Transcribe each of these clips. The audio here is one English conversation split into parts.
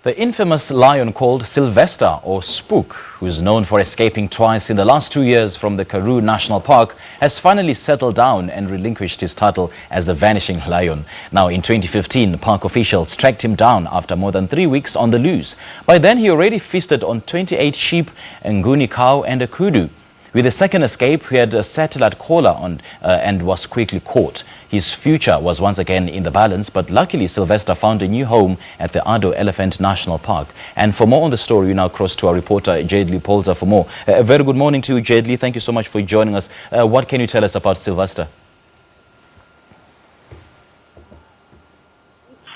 The infamous lion called Sylvester, or Spook, who is known for escaping twice in the last 2 years from the Karoo National Park, has finally settled down and relinquished his title as the vanishing lion. Now, in 2015, park officials tracked him down after more than 3 weeks on the loose. By then, he already feasted on 28 sheep, a Nguni cow and a Kudu. With the second escape, he had a satellite caller on and was quickly caught. His future was once again in the balance, but luckily Sylvester found a new home at the Addo Elephant National Park. And for more on the story, we now cross to our reporter Jayed-leigh for more. A very good morning to you, Jayed-leigh. Thank you so much for joining us. What can you tell us about Sylvester?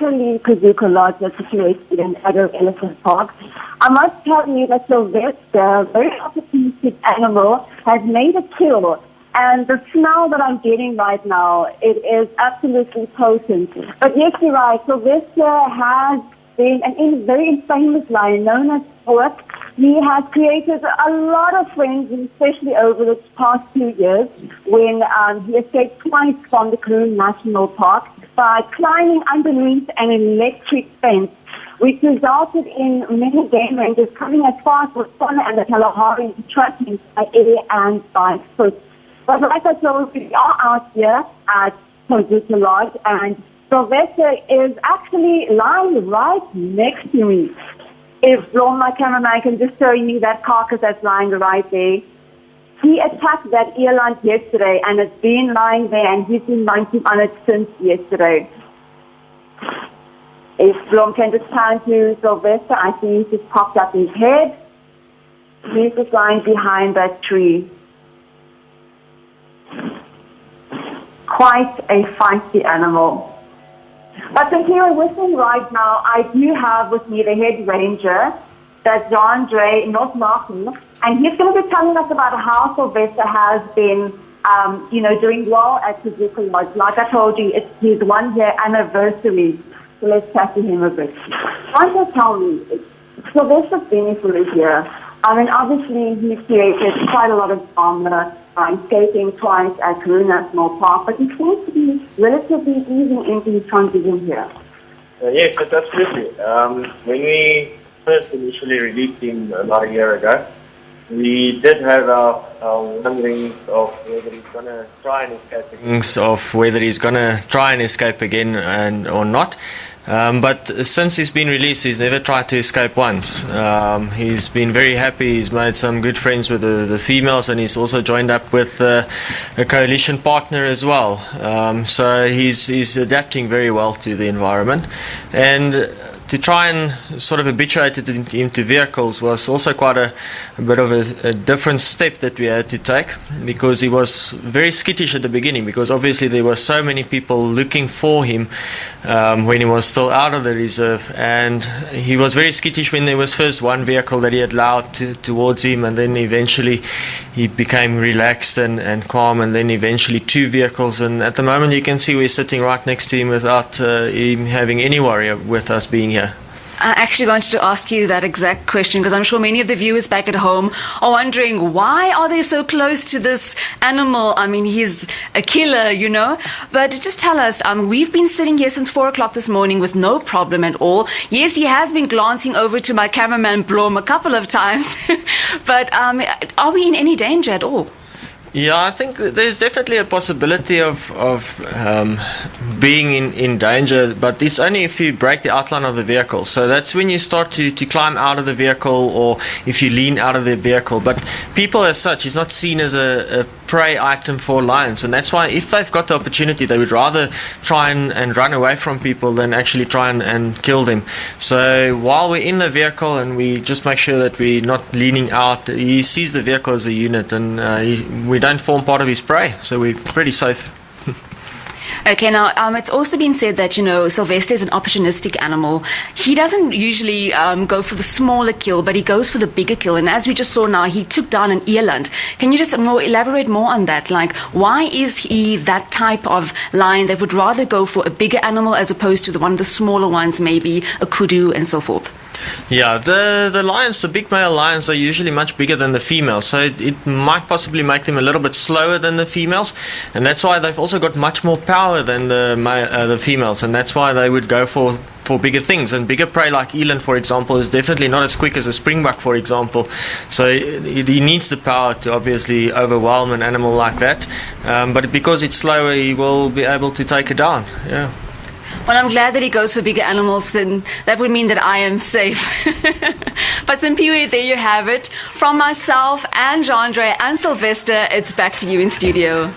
Actually, Kudu Lodge is situated in Addo Elephant Park. I must tell you that Sylvester, a very opportunistic animal, has made a kill. And the smell that I'm getting right now, it is absolutely potent. But yes, you're right. Sylvester has been a very famous lion known as Spook. He has created a lot of friends, especially over the past 2 years, when he escaped twice from the Karoo National Park by climbing underneath an electric fence, which resulted in many game rangers coming as far as Botswana and the Kalahari to track him by air and by foot. But like I told you, we are out here at Kudu Lodge, and Sylvester is actually lying right next to me. If Ron, my cameraman, can just show you that carcass that's lying right there. He attacked that eland yesterday, and it's been lying there, and he's been munching on it since yesterday. If Ron can just turn to Sylvester, I see he's just popped up his head. He's just lying behind that tree. Quite a feisty animal. But to hear with me right now, I do have with me the head ranger, that's Jayed-leigh, North Martin, and he's going to be telling us about how Sylvester has been, doing well at Kudu Lodge. Like I told you, it's his 1 year anniversary. So let's chat to him a bit. Why don't you tell me, Sylvester's been here for a year. I mean, obviously, he's created quite a lot of drama, escaping twice at Karoo National Park, but he seems to be relatively easing into his transition here. Yes, absolutely. When we first initially released him about a year ago, we did have our wonderings of whether he's going to try and escape again. Or not. But since he's been released, he's never tried to escape once. He's been very happy. He's made some good friends with the females, and he's also joined up with a coalition partner as well. So he's adapting very well to the environment. And to try and sort of habituate him to vehicles was also quite a bit of a different step that we had to take, because he was very skittish at the beginning, because obviously there were so many people looking for him when he was still out of the reserve, and he was very skittish when there was first one vehicle that he had allowed towards him, and then eventually he became relaxed and calm, and then eventually 2 vehicles, and at the moment you can see we're sitting right next to him without him having any worry with us being here. I actually wanted to ask you that exact question, because I'm sure many of the viewers back at home are wondering, why are they so close to this animal? I mean, he's a killer, But just tell us, we've been sitting here since 4 o'clock this morning with no problem at all. Yes, he has been glancing over to my cameraman Blom a couple of times. But are we in any danger at all? Yeah, I think there's definitely a possibility of being in danger, but it's only if you break the outline of the vehicle. So that's when you start to climb out of the vehicle, or if you lean out of the vehicle. But people as such is not seen as a prey item for lions, and that's why if they've got the opportunity, they would rather try and run away from people than actually try and kill them. So while we're in the vehicle and we just make sure that we're not leaning out, he sees the vehicle as a unit, and we don't form part of his prey, so we're pretty safe. Okay, now it's also been said that, Sylvester is an opportunistic animal. He doesn't usually go for the smaller kill, but he goes for the bigger kill. And as we just saw now, he took down an eland. Can you just elaborate more on that? Like, why is he that type of lion that would rather go for a bigger animal as opposed to one of the smaller ones, maybe a kudu and so forth? Yeah, the lions, the big male lions, are usually much bigger than the females, so it might possibly make them a little bit slower than the females, and that's why they've also got much more power than the females, and that's why they would go for for bigger things, and bigger prey like eland, for example, is definitely not as quick as a springbuck, for example. So he needs the power to obviously overwhelm an animal like that, but because it's slower, he will be able to take it down. Yeah. Well, I'm glad that he goes for bigger animals. Then that would mean that I am safe. But Simpiwe, there you have it. From myself and Jandre and Sylvester, it's back to you in studio.